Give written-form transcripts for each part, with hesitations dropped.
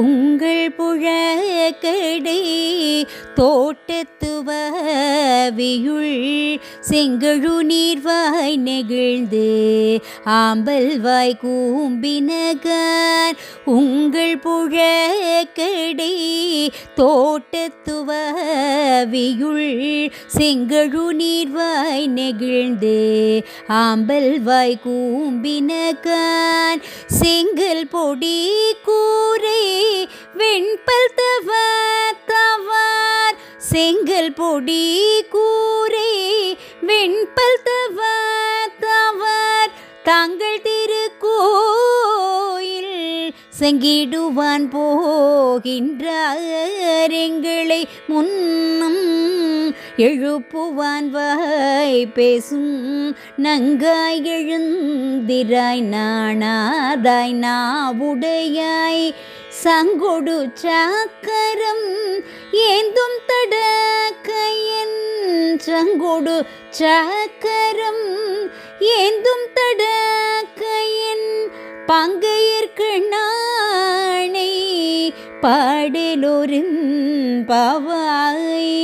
உங்கள் புழக்கடை தோட்டத்துவவியுள் செங்கழு நீர்வாய் நெகிழ்ந்து ஆம்பல் வாய் கூம்பினகான். உங்கள் புழக்கடை தோட்டத்துவவியுள் செங்கழு நீர்வாய் நெகிழ்ந்து ஆம்பல் வாய் கூம்பினகான். செங்கல் பொடி கூரை வெண்பல் தவார் செங்கல் பொடி கூரை வெண்பல் தவார் தாங்கள் திருக்கோயில் செங்கிடுவான் போகின்றார். எங்களை முன்னும் எழுப்புவான் வாய் பேசும் நங்காய் எழுந்திராய் நாணாதாய் நாவுடையாய் சங்கொடு சக்கரம் ஏந்தும் தடக்கையன். சங்கொடு சக்கரம் ஏந்தும் தடக்கையன் பங்கையர்க்கு நாணை பாடலோரும் பாவாய்.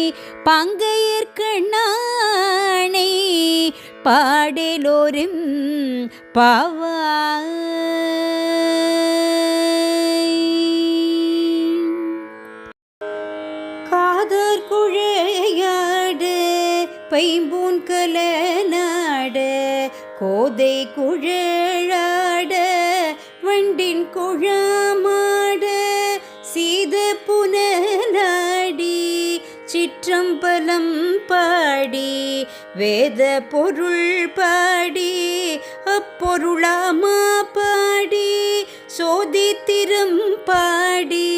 பங்கையர்க்கு நாணை பாடலோரும் பாவாய். காதர் குழையாடு பைம்பூன் கலநாடு கோதை குழலாட வண்டின் குழாமாட சீத புனலாடி சிற்றம்பலம் பாடி வேத பொருள் பாடி அப்பொருளாமா பாடி சோதித்திரம் பாடி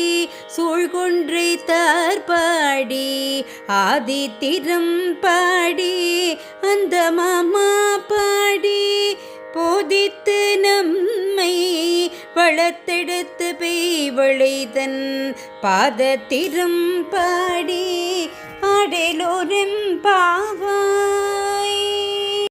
சூழ்கொன்றை தார் பாடி ஆதித்திரம் பாடி அந்த மாமா பாடி போதித்து நம்மை வளர்த்தெடுத்து பெய்வளைதன் பாதத்திரம் பாடி ஆடலோரும் பாவா.